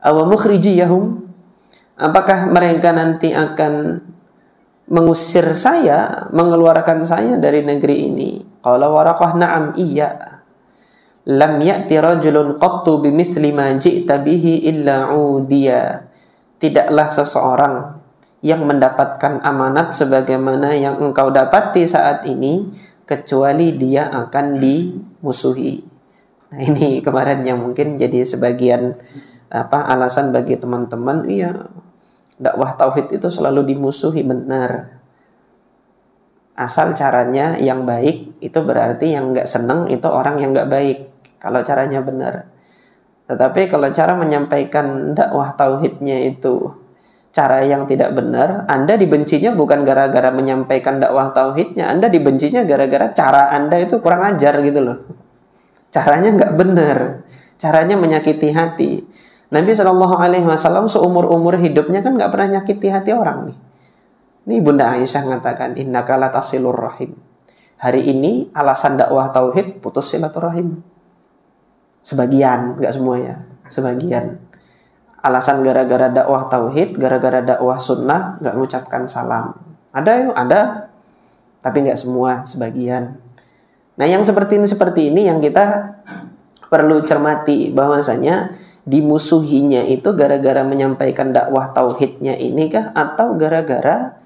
aw mukhrijiyahum, apakah mereka nanti akan mengusir saya, mengeluarkan saya dari negeri ini? Qala Waraqah, na'am, iya. Lam ya'ti rajulun qattu bimithli ma ji'ta bihi illa udiya. Tidaklah seseorang yang mendapatkan amanat sebagaimana yang engkau dapati saat ini, kecuali dia akan dimusuhi. Nah, ini kemarin yang mungkin jadi sebagian alasan bagi teman-teman, iya, dakwah tauhid itu selalu dimusuhi. Benar, asal caranya yang baik. Itu berarti yang nggak seneng itu orang yang nggak baik kalau caranya benar. Tetapi kalau cara menyampaikan dakwah tauhidnya itu cara yang tidak benar, Anda dibencinya bukan gara-gara menyampaikan dakwah tauhidnya, Anda dibencinya gara-gara cara Anda itu kurang ajar gitu loh. Caranya nggak benar, caranya menyakiti hati. Nabi SAW seumur-umur hidupnya kan nggak pernah nyakiti hati orang nih. Ini Bunda Aisyah mengatakan, innaka latasilur rahim. Hari ini alasan dakwah tauhid putus silaturahim. Sebagian, nggak semuanya, sebagian. Alasan gara-gara dakwah tauhid, gara-gara dakwah sunnah nggak mengucapkan salam. Ada, tapi nggak semua, sebagian. Nah, yang seperti ini yang kita perlu cermati, bahwasanya dimusuhinya itu gara-gara menyampaikan dakwah tauhidnya ini kah, atau gara-gara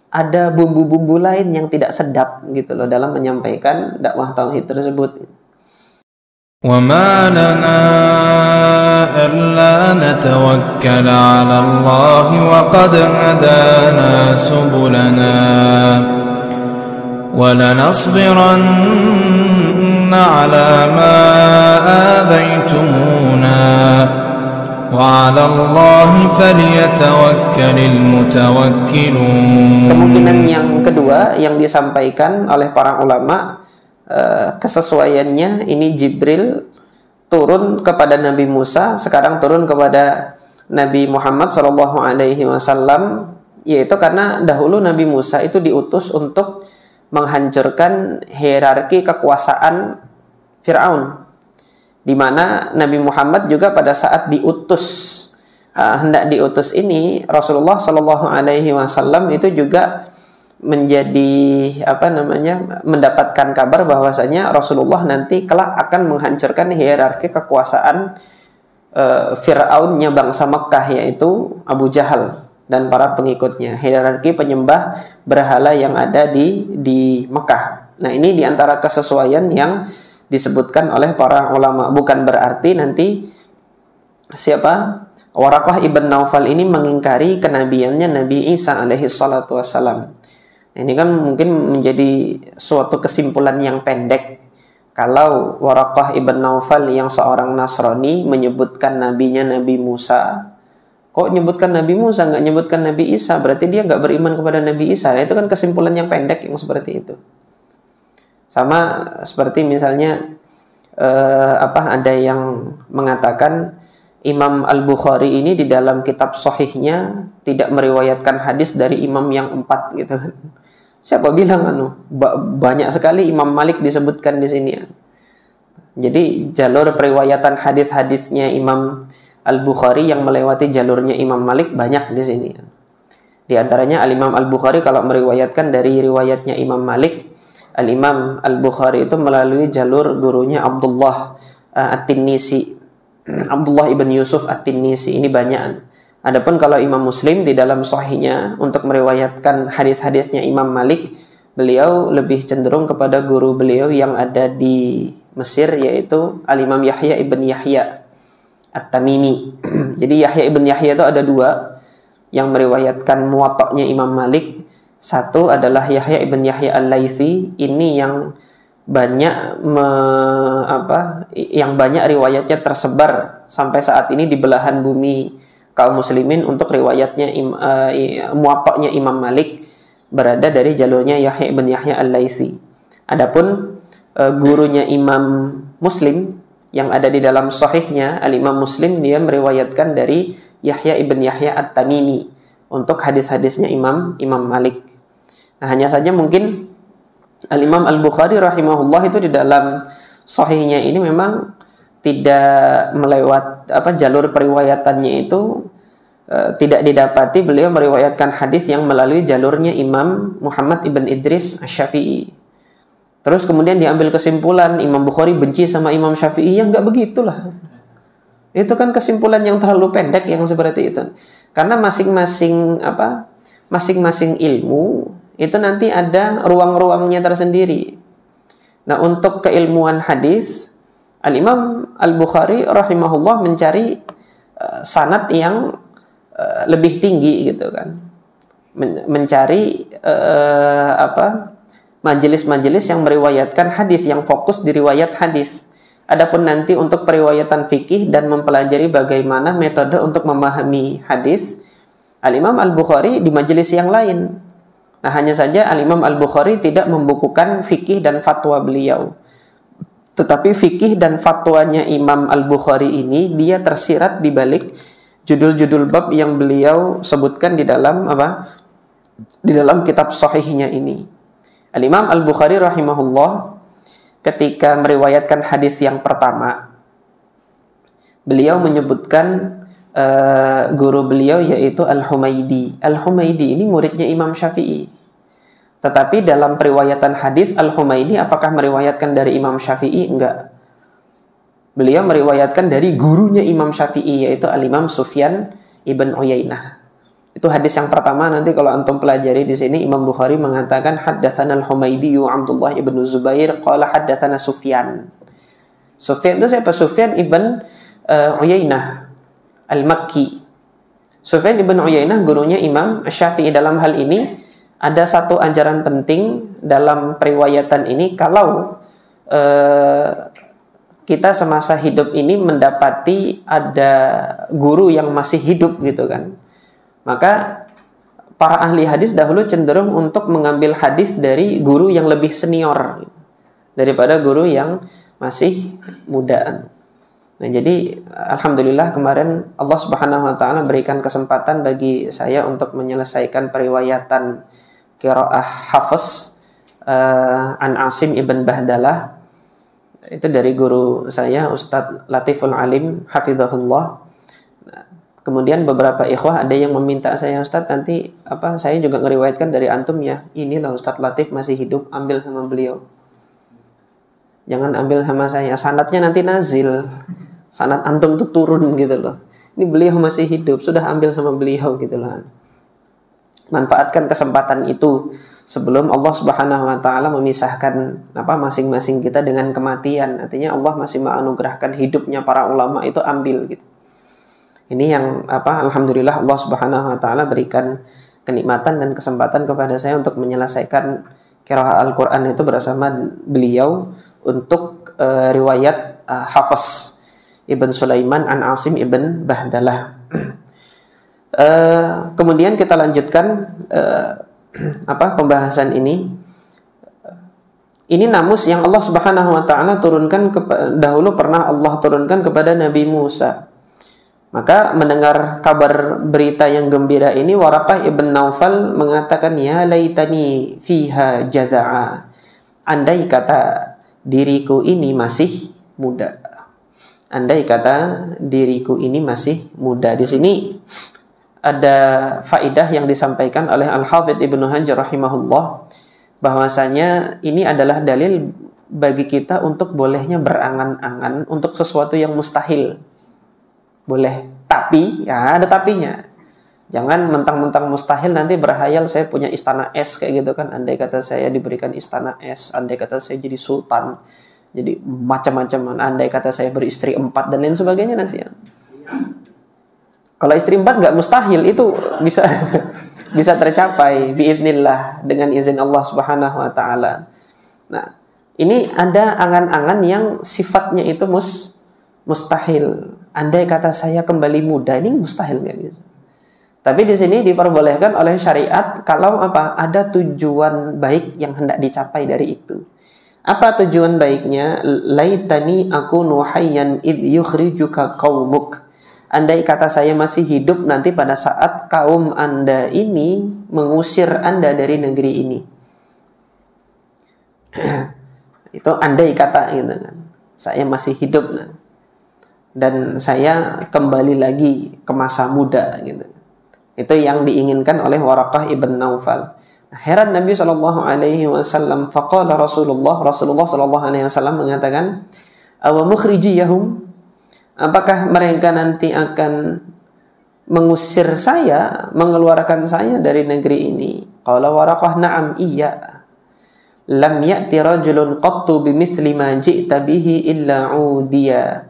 ada bumbu-bumbu lain yang tidak sedap gitu loh dalam menyampaikan dakwah tauhid tersebut. وَمَا لَنَا أَلَّا نَتَوَكَّلَ عَلَى اللَّهِ وَقَدْ هَدَانَا سُبُلَنَا وَلَنَصْبِرَنَّ عَلَى مَا آذَيْتُمُونَا وَعَلَى اللَّهِ فَلْيَتَوَكَّلِ الْمُتَوَكِّلُونَ. Kemungkinan yang kedua yang disampaikan oleh para ulama, kesesuaiannya ini Jibril turun kepada Nabi Musa, sekarang turun kepada Nabi Muhammad SAW, yaitu karena dahulu Nabi Musa itu diutus untuk menghancurkan hierarki kekuasaan Fir'aun, di mana Nabi Muhammad juga pada saat hendak diutus ini, Rasulullah SAW itu juga menjadi mendapatkan kabar bahwasanya Rasulullah nanti kelak akan menghancurkan hierarki kekuasaan Fir'aunnya bangsa Mekkah, yaitu Abu Jahal dan para pengikutnya, hierarki penyembah berhala yang ada di Mekkah. Nah, ini diantara kesesuaian yang disebutkan oleh para ulama. Bukan berarti nanti Waraqah ibn Naufal ini mengingkari kenabiannya Nabi Isa alaihi salatu wassalam. Ini kan mungkin menjadi suatu kesimpulan yang pendek. Kalau Waraqah ibn Naufal yang seorang Nasrani menyebutkan nabinya Nabi Musa, kok nyebutkan Nabi Musa, nggak nyebutkan Nabi Isa, berarti dia nggak beriman kepada Nabi Isa. Nah, itu kan kesimpulan yang pendek yang seperti itu. Sama seperti misalnya ada yang mengatakan Imam Al-Bukhari ini di dalam kitab Sahihnya tidak meriwayatkan hadis dari imam yang 4 gitu kan. Siapa bilang banyak sekali Imam Malik disebutkan di sini. Jadi jalur periwayatan hadis-hadisnya Imam Al-Bukhari yang melewati jalurnya Imam Malik banyak di sini. Di antaranya Al-Imam Al-Bukhari kalau meriwayatkan dari riwayatnya Imam Malik, Al-Imam Al-Bukhari itu melalui jalur gurunya Abdullah At-Tinnisi, Abdullah ibn Yusuf At-Tinnisi. Ini banyak. Adapun kalau Imam Muslim di dalam Sahihnya untuk meriwayatkan hadis-hadisnya Imam Malik, beliau lebih cenderung kepada guru beliau yang ada di Mesir, yaitu Al-Imam Yahya ibn Yahya At-Tamimi. Jadi Yahya ibn Yahya itu ada 2 yang meriwayatkan Muwatta'nya Imam Malik. Satu adalah Yahya ibn Yahya Al-Laitsi, ini yang banyak riwayatnya tersebar sampai saat ini di belahan bumi kaum muslimin untuk riwayatnya Muwatta'nya Imam Malik berada dari jalurnya Yahya ibn Yahya Al-Laitsi. Adapun gurunya Imam Muslim yang ada di dalam Sahihnya, Al-Imam Muslim, dia meriwayatkan dari Yahya ibn Yahya At-Tamimi untuk hadis-hadisnya Imam Malik. Nah, hanya saja mungkin Al-Imam Al-Bukhari rahimahullah itu di dalam Sahihnya ini memang tidak melewat jalur periwayatannya itu tidak didapati beliau meriwayatkan hadis yang melalui jalurnya Imam Muhammad ibn Idris Asy-Syafi'i. Terus kemudian diambil kesimpulan Imam Bukhari benci sama Imam Syafi'i, yang nggak begitulah. Itu kan kesimpulan yang terlalu pendek yang seperti itu. Karena masing-masing ilmu itu nanti ada ruang-ruangnya tersendiri. Nah, untuk keilmuan hadis, Al-Imam Al-Bukhari rahimahullah mencari sanad yang lebih tinggi gitu kan, mencari majelis-majelis yang meriwayatkan hadis, yang fokus di riwayat hadis. Adapun nanti untuk periwayatan fikih dan mempelajari bagaimana metode untuk memahami hadis, Al-Imam Al-Bukhari di majelis yang lain. Nah, hanya saja Al-Imam Al-Bukhari tidak membukukan fikih dan fatwa beliau, tetapi fikih dan fatwanya Imam Al-Bukhari ini dia tersirat di balik judul-judul bab yang beliau sebutkan di dalam di dalam kitab sahihnya ini. Al-Imam Al-Bukhari rahimahullah ketika meriwayatkan hadis yang pertama, beliau menyebutkan guru beliau yaitu Al-Humaidi. Al-Humaidi ini muridnya Imam Syafi'i. Tetapi dalam periwayatan hadis, Al-Humaidi apakah meriwayatkan dari Imam Syafi'i? Enggak. Beliau meriwayatkan dari gurunya Imam Syafi'i, yaitu Al-Imam Sufyan ibn Uyainah. Itu hadis yang pertama. Nanti kalau antum pelajari di sini, Imam Bukhari mengatakan haddatsana Al-Humaidi Abdullah ibn Zubair qala haddatsana Sufyan. Sufyan itu siapa? Sufyan ibn Uyainah Al-Makki. Sufyan ibn Uyainah gurunya Imam Syafi'i. Dalam hal ini ada satu ajaran penting dalam periwayatan ini. Kalau kita semasa hidup ini mendapati ada guru yang masih hidup gitu kan, maka para ahli hadis dahulu cenderung untuk mengambil hadis dari guru yang lebih senior daripada guru yang masih muda. Nah, jadi alhamdulillah kemarin Allah Subhanahu wa taala berikan kesempatan bagi saya untuk menyelesaikan periwayatan qiraah Hafiz an Asim ibn Bahdalah. Itu dari guru saya Ustadz Latiful Alim hafizahullah. Kemudian beberapa ikhwah ada yang meminta saya, Ustadz nanti saya juga ngeriwayatkan dari antum ya. Inilah Ustadz Latif masih hidup, ambil sama beliau. Jangan ambil sama saya, sanadnya nanti nazil. Sanad antum tuh turun gitu loh. Ini beliau masih hidup, sudah ambil sama beliau gitu loh. Manfaatkan kesempatan itu sebelum Allah Subhanahu wa taala memisahkan masing-masing kita dengan kematian. Artinya Allah masih menganugerahkan hidupnya para ulama itu, ambil gitu. Ini yang alhamdulillah Allah Subhanahu wa taala berikan kenikmatan dan kesempatan kepada saya untuk menyelesaikan qiraah Al-Qur'an itu bersama beliau untuk riwayat Hafiz Ibn Sulaiman an Asim Ibn Bahdalah. Kemudian kita lanjutkan pembahasan ini. Ini namus yang Allah Subhanahu wa taala turunkan dahulu pernah Allah turunkan kepada Nabi Musa. Maka mendengar kabar berita yang gembira ini, Waraqah ibn Naufal mengatakan, ya laitani fiha jadha'a. Andai kata diriku ini masih muda. Andai kata diriku ini masih muda. Di sini ada faidah yang disampaikan oleh Al-Hafidz Ibnu Hajar rahimahullah, bahwasanya ini adalah dalil bagi kita untuk bolehnya berangan-angan untuk sesuatu yang mustahil. Boleh, tapi ya ada tapinya. Jangan mentang-mentang mustahil nanti berhayal saya punya istana es kayak gitu kan. Andai kata saya diberikan istana es, andai kata saya jadi sultan, jadi macam-macam, andai kata saya beristri 4 dan lain sebagainya nanti ya. Kalau istri 4 nggak mustahil, itu bisa tercapai biidznillah dengan izin Allah Subhanahu wa taala. Nah, ini ada angan-angan yang sifatnya itu mustahil. Andai kata saya kembali muda, ini mustahil nggak bisa. Tapi di sini diperbolehkan oleh syariat kalau ada tujuan baik yang hendak dicapai dari itu. Apa tujuan baiknya? Laitani akunu hayyan id yukhrijuka qaumuk. Andai kata saya masih hidup nanti pada saat kaum Anda ini mengusir Anda dari negeri ini. Itu andai kata gitu kan. Saya masih hidup. dan saya kembali lagi ke masa muda gitu. Itu yang diinginkan oleh Waraqah ibn Naufal. Heran Nabi sallallahu alaihi wasallam, faqala Rasulullah sallallahu alaihi wasallam mengatakan, "Aw mukhrijiyahum?" Apakah mereka nanti akan mengusir saya, mengeluarkan saya dari negeri ini? Qala Waraqah, "Na'am, iya. Lam ya'ti rajulun qattu bimithli ma ji'ta bihi illa 'udiya."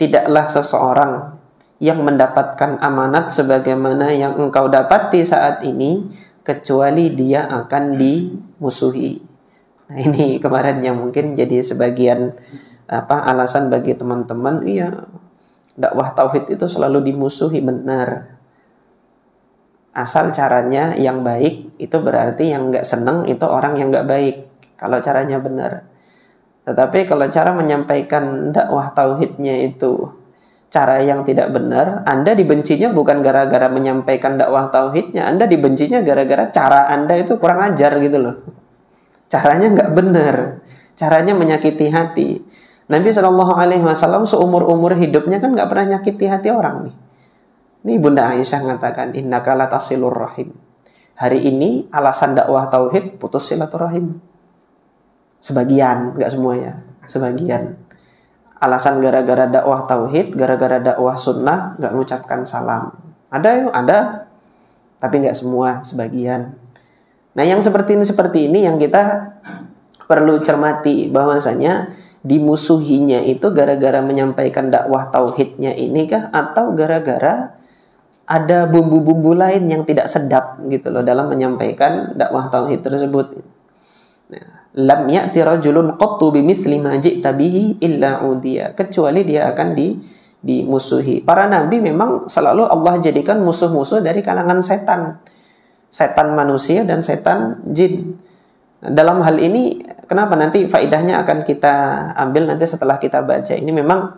Tidaklah seseorang yang mendapatkan amanat sebagaimana yang engkau dapati saat ini, kecuali dia akan dimusuhi. Nah, ini kemarin yang mungkin jadi sebagian alasan bagi teman-teman, iya, dakwah tauhid itu selalu dimusuhi. Benar. Asal caranya yang baik, itu berarti yang nggak seneng itu orang yang nggak baik. Kalau caranya benar. Tetapi kalau cara menyampaikan dakwah tauhidnya itu cara yang tidak benar, Anda dibencinya bukan gara-gara menyampaikan dakwah tauhidnya, Anda dibencinya gara-gara cara Anda itu kurang ajar gitu loh. Caranya nggak benar, caranya menyakiti hati. Nabi SAW seumur-umur hidupnya kan nggak pernah nyakiti hati orang nih. Ini Bunda Aisyah mengatakan, innaka latasilur rahim. Hari ini alasan dakwah tauhid putus silaturahim. Sebagian, nggak semuanya, sebagian. Alasan gara-gara dakwah tauhid, gara-gara dakwah sunnah, nggak mengucapkan salam. Ada, tapi nggak semua, sebagian. Nah, yang seperti ini yang kita perlu cermati, bahwasanya dimusuhinya itu gara-gara menyampaikan dakwah tauhidnya ini kah, atau gara-gara ada bumbu-bumbu lain yang tidak sedap gitu loh dalam menyampaikan dakwah tauhid tersebut. Nah, lam ya'ti rajulun qattu bimithli ma ji'ta bihi illa udiya, kecuali dia akan dimusuhi. Para nabi memang selalu Allah jadikan musuh-musuh dari kalangan setan manusia dan setan jin. Dalam hal ini kenapa nanti faidahnya akan kita ambil nanti setelah kita baca. Ini memang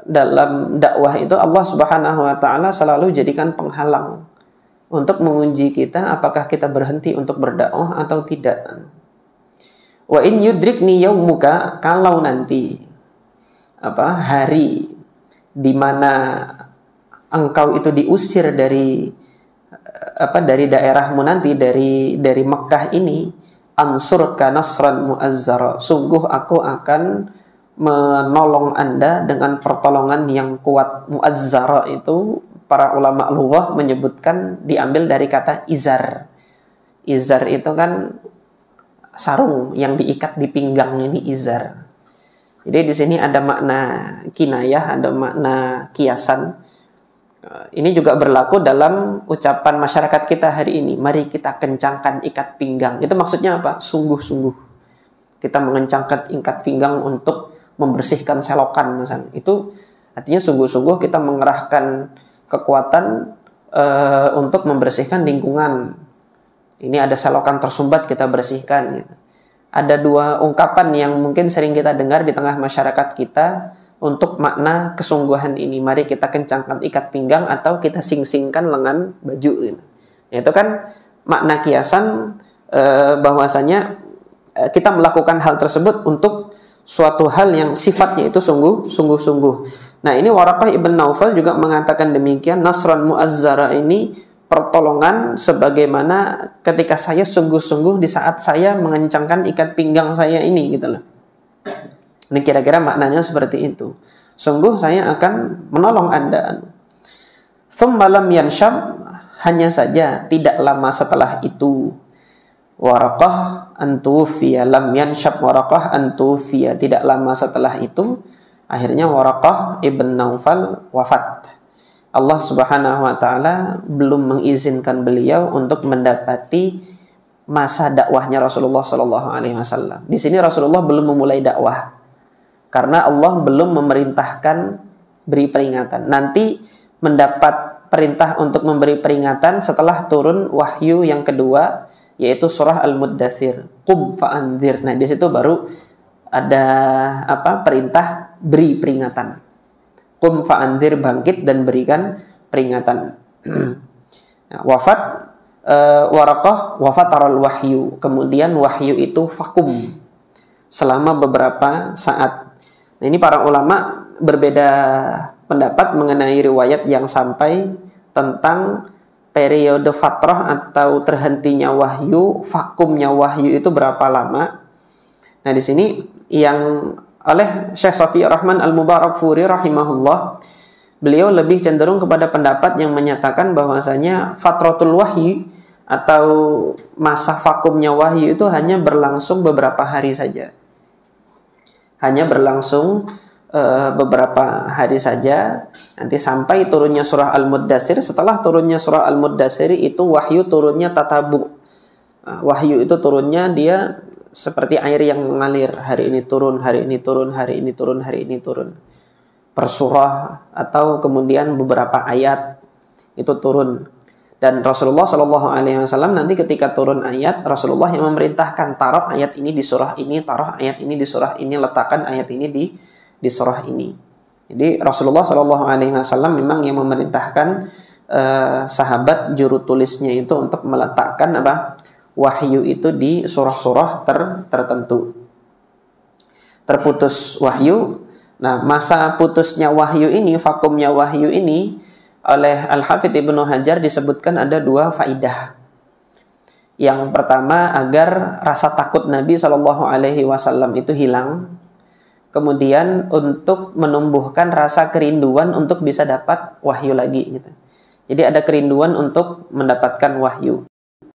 dalam dakwah itu Allah Subhanahu wa taala selalu jadikan penghalang untuk menguji kita apakah kita berhenti untuk berdakwah atau tidak. Wa in yudrikni yaumuka, kalau nanti hari di mana engkau itu diusir dari daerahmu nanti, dari Mekkah ini, ansurka nasran muazzara, sungguh aku akan menolong Anda dengan pertolongan yang kuat. Muazzara itu para ulama lughah menyebutkan diambil dari kata izar. Izar itu kan sarung yang diikat di pinggang, ini izar. Jadi di sini ada makna kinayah, ada makna kiasan. Ini juga berlaku dalam ucapan masyarakat kita hari ini. Mari kita kencangkan ikat pinggang. Itu maksudnya apa? Sungguh-sungguh. Kita mengencangkan ikat pinggang untuk membersihkan selokan misalnya. Itu artinya sungguh-sungguh kita mengerahkan kekuatan untuk membersihkan lingkungan. Ini ada selokan tersumbat, kita bersihkan gitu. Ada dua ungkapan yang mungkin sering kita dengar di tengah masyarakat kita untuk makna kesungguhan ini. Mari kita kencangkan ikat pinggang atau kita sing-singkan lengan baju gitu. Itu kan makna kiasan bahwasanya kita melakukan hal tersebut untuk suatu hal yang sifatnya itu sungguh-sungguh. Nah, ini Waraqah ibn Naufal juga mengatakan demikian, nasran muazzara ini pertolongan sebagaimana ketika saya sungguh-sungguh di saat saya mengencangkan ikat pinggang saya ini gitu loh. Ini kira-kira maknanya seperti itu. Sungguh saya akan menolong Anda. Tsumma lam yanshab, hanya saja tidak lama setelah itu Waraqah antufiya, lam yanshab Waraqah antufiya, tidak lama setelah itu akhirnya Waraqah ibn Naufal wafat. Allah Subhanahu wa taala belum mengizinkan beliau untuk mendapati masa dakwahnya Rasulullah sallallahu alaihi wasallam. Di sini Rasulullah belum memulai dakwah karena Allah belum memerintahkan beri peringatan. Nanti mendapat perintah untuk memberi peringatan setelah turun wahyu yang kedua, yaitu surah Al-Muddatsir, qum fa'andzir. Nah, di situ baru ada perintah beri peringatan. Qum fa'andzir, bangkit dan berikan peringatan. Nah, wafat Waraqah, wafat taral wahyu. Kemudian wahyu itu vakum selama beberapa saat. Nah, ini para ulama berbeda pendapat mengenai riwayat yang sampai tentang periode fatrah atau terhentinya wahyu, vakumnya wahyu itu berapa lama. Nah, di sini yang oleh Syekh Shafi'i Rahman Al-Mubarakfuri rahimahullah, beliau lebih cenderung kepada pendapat yang menyatakan bahwasanya fatratul wahyu atau masa vakumnya wahyu itu hanya berlangsung beberapa hari saja. Hanya berlangsung beberapa hari saja, nanti sampai turunnya surah Al-Muddatsir. Setelah turunnya surah Al-Muddatsir itu wahyu turunnya tatabu. Wahyu itu turunnya dia seperti air yang mengalir, hari ini turun, hari ini turun, hari ini turun, hari ini turun. Per surah atau kemudian beberapa ayat itu turun. Dan Rasulullah Shallallahu Alaihi Wasallam nanti ketika turun ayat, Rasulullah yang memerintahkan taruh ayat ini di surah ini, taruh ayat ini di surah ini, letakkan ayat ini di surah ini. Jadi Rasulullah Shallallahu Alaihi Wasallam memang yang memerintahkan sahabat juru tulisnya itu untuk meletakkan wahyu itu di surah-surah tertentu. Terputus wahyu. Nah, masa putusnya wahyu ini, vakumnya wahyu ini, oleh Al-Hafidz Ibnu Hajar disebutkan ada 2 faidah. Yang pertama, agar rasa takut Nabi Shallallahu Alaihi Wasallam itu hilang. Kemudian untuk menumbuhkan rasa kerinduan untuk bisa dapat wahyu lagi gitu. Jadi ada kerinduan untuk mendapatkan wahyu.